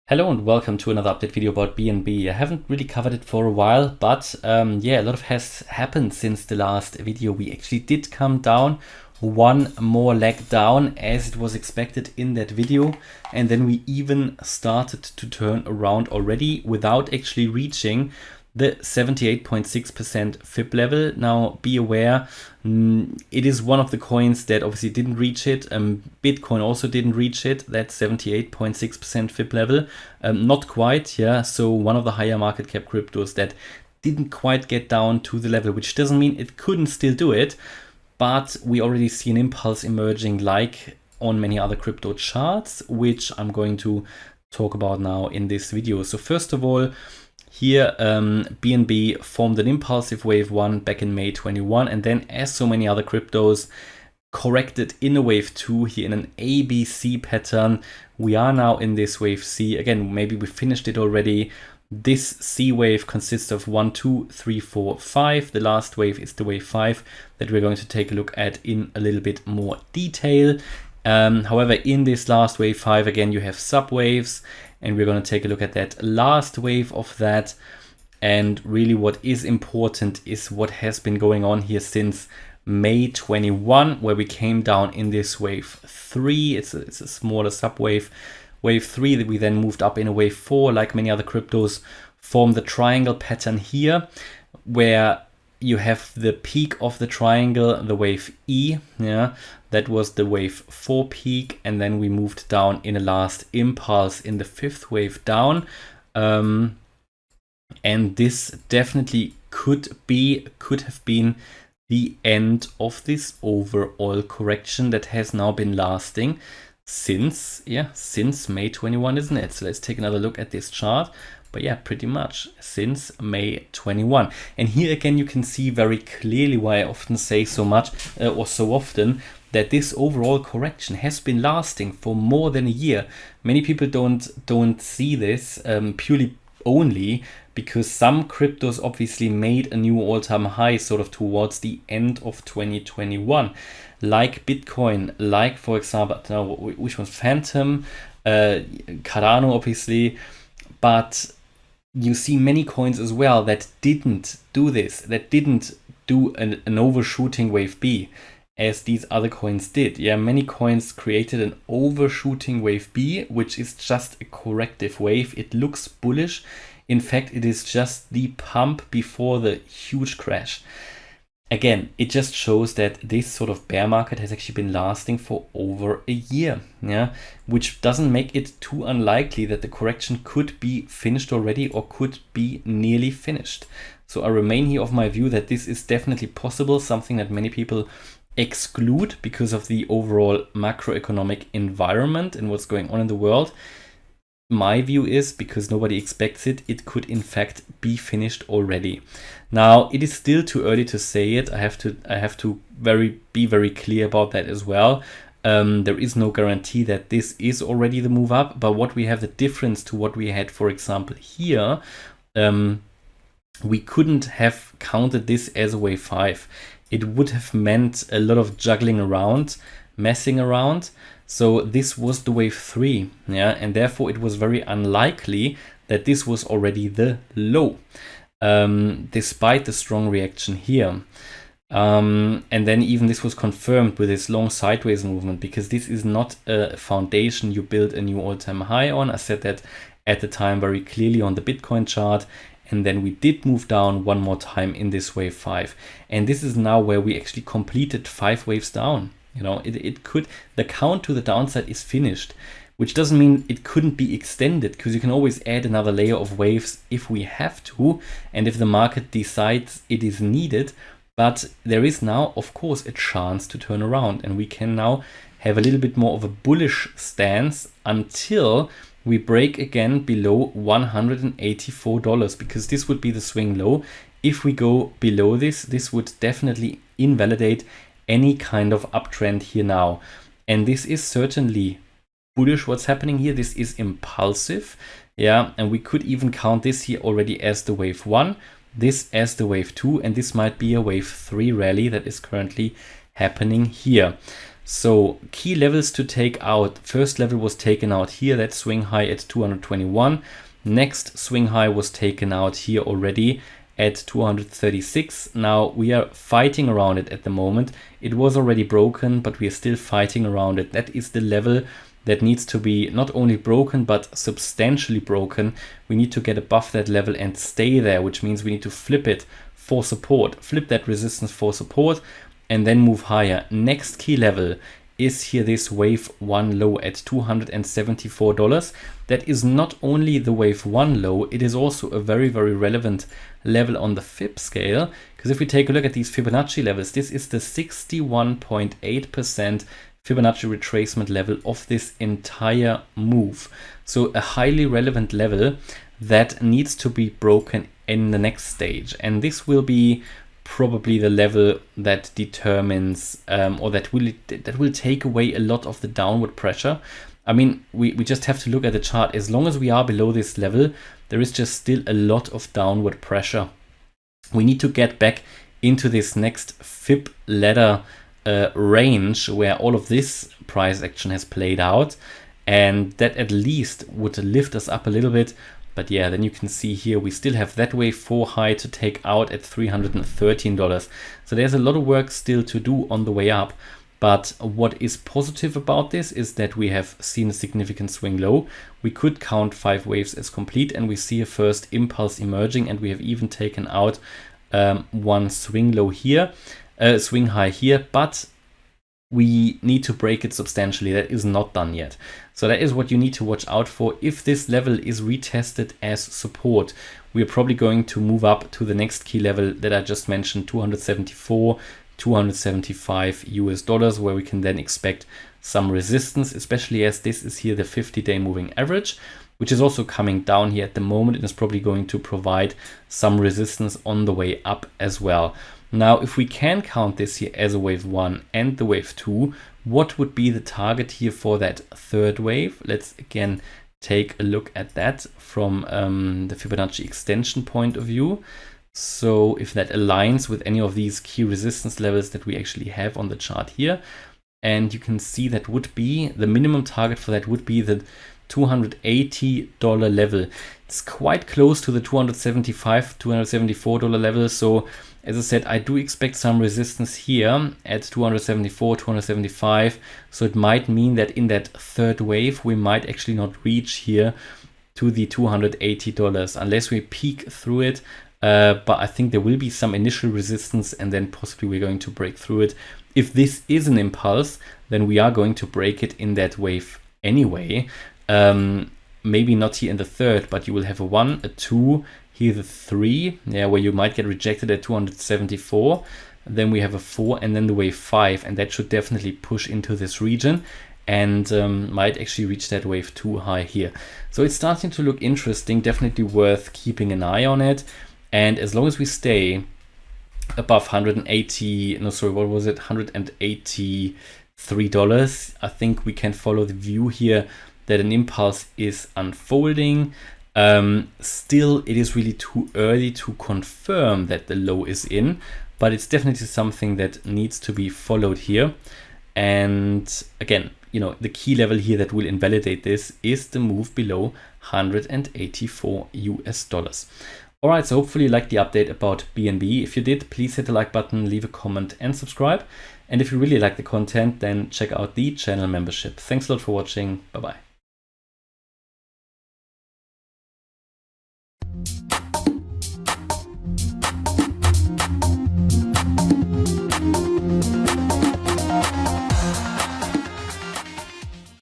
Hello and welcome to another update video about BNB. I haven't really covered it for a while, but yeah, a lot has happened since the last video. We actually did come down one more leg down as it was expected in that video, and then we even started to turn around already without actually reaching the 78.6% FIB level. Now be aware, it is one of the coins that obviously didn't reach it. Bitcoin also didn't reach it, that 78.6% FIB level. Not quite, yeah. So one of the higher market cap cryptos that didn't quite get down to the level, which doesn't mean it couldn't still do it, but we already see an impulse emerging like on many other crypto charts, which I'm going to talk about now in this video. So first of all, here, BNB formed an impulsive wave 1 back in May 21, and then as so many other cryptos corrected in a wave 2 here in an ABC pattern. We are now in this wave C. Again, maybe we finished it already. This C wave consists of 1, 2, 3, 4, 5. The last wave is the wave 5 that we're going to take a look at in a little bit more detail. However, in this last wave 5, again, you have subwaves, and we're going to take a look at that last wave of that. And really what is important is what has been going on here since May 21, where we came down in this wave 3. It's a smaller subwave. Wave 3 that we then moved up in a wave 4, like many other cryptos, formed the triangle pattern here, where you have the peak of the triangle, the wave E, yeah, that was the wave 4 peak, and then we moved down in a last impulse in the 5th wave down. And this definitely could have been the end of this overall correction that has now been lasting since May 21, isn't it? So let's take another look at this chart. But yeah, pretty much since May 21. And here again, you can see very clearly why I often say so much or so often that this overall correction has been lasting for more than a year. Many people don't see this purely only because some cryptos obviously made a new all-time high sort of towards the end of 2021, like Bitcoin, like, for example, which was Phantom, Cardano obviously, but you see many coins as well that didn't do this, that didn't do an overshooting wave B as these other coins did. Yeah, many coins created an overshooting wave B, which is just a corrective wave. It looks bullish. In fact, it is just the pump before the huge crash. Again, it just shows that this sort of bear market has actually been lasting for over a year, yeah, which doesn't make it too unlikely that the correction could be finished already or could be nearly finished. So I remain here of my view that this is definitely possible, something that many people exclude because of the overall macroeconomic environment and what's going on in the world. My view is, because nobody expects it, it could in fact be finished already. Now, it is still too early to say it. I have to be very clear about that as well. There is no guarantee that this is already the move up, but what we have, the difference to what we had, for example, here, we couldn't have counted this as a wave 5. It would have meant a lot of juggling around, messing around. So this was the wave 3, yeah, and therefore it was very unlikely that this was already the low, despite the strong reaction here. And then even this was confirmed with this long sideways movement, because this is not a foundation you build a new all-time high on. I said that at the time very clearly on the Bitcoin chart. And then we did move down one more time in this wave 5. And this is now where we actually completed 5 waves down. You know, the count to the downside is finished, which doesn't mean it couldn't be extended, because you can always add another layer of waves if we have to, and if the market decides it is needed. But there is now, of course, a chance to turn around, and we can now have a little bit more of a bullish stance until we break again below $184, because this would be the swing low. If we go below this, this would definitely invalidate any kind of uptrend here now. And this is certainly bullish what's happening here. This is impulsive, yeah, and we could even count this here already as the wave 1, this as the wave 2, and this might be a wave 3 rally that is currently happening here. So key levels to take out. First level was taken out here, that swing high at 221. Next swing high was taken out here already at 236. Now we are fighting around it at the moment. It was already broken, but we are still fighting around it. That is the level that needs to be not only broken, but substantially broken. We need to get above that level and stay there, which means we need to flip it for support, flip that resistance for support, and then move higher. Next key level is here, this wave 1 low at $274. That is not only the wave 1 low, it is also a very, very relevant level on the Fib scale, because if we take a look at these Fibonacci levels, this is the 61.8% Fibonacci retracement level of this entire move. So a highly relevant level that needs to be broken in the next stage. And this will be probably the level that determines or that will take away a lot of the downward pressure. I mean, we just have to look at the chart. As long as we are below this level, there is just still a lot of downward pressure. We need to get back into this next Fib ladder range where all of this price action has played out, and that at least would lift us up a little bit. But yeah, then you can see here we still have that wave 4 high to take out at $313. So there's a lot of work still to do on the way up. But what is positive about this is that we have seen a significant swing low. We could count 5 waves as complete, and we see a first impulse emerging, and we have even taken out one swing low here, swing high here, but we need to break it substantially. That is not done yet. So that is what you need to watch out for. If this level is retested as support, we are probably going to move up to the next key level that I just mentioned, 274, 275 US dollars, where we can then expect some resistance, especially as this is here the 50-day moving average, which is also coming down here at the moment. It is probably going to provide some resistance on the way up as well. Now, if we can count this here as a wave 1 and the wave 2, what would be the target here for that third wave? Let's again take a look at that from the Fibonacci extension point of view. So if that aligns with any of these key resistance levels that we actually have on the chart here, and you can see that would be the minimum target for that would be the $280 level. It's quite close to the $275, $274 level. So as I said, I do expect some resistance here at 274, 275. So it might mean that in that third wave, we might actually not reach here to the $280 unless we peek through it. But I think there will be some initial resistance, and then possibly we're going to break through it. If this is an impulse, then we are going to break it in that wave anyway. Maybe not here in the third, but you will have a 1, a 2, here the 3, yeah, where you might get rejected at 274. Then we have a 4, and then the wave 5, and that should definitely push into this region and might actually reach that wave 2 high here. So it's starting to look interesting, definitely worth keeping an eye on it. And as long as we stay above $183, I think we can follow the view here that an impulse is unfolding. Still, it is really too early to confirm that the low is in, but it's definitely something that needs to be followed here. And again, you know, the key level here that will invalidate this is the move below 184 US dollars. All right, so hopefully you liked the update about BNB. If you did, please hit the like button, leave a comment and subscribe. And if you really like the content, then check out the channel membership. Thanks a lot for watching. Bye-bye.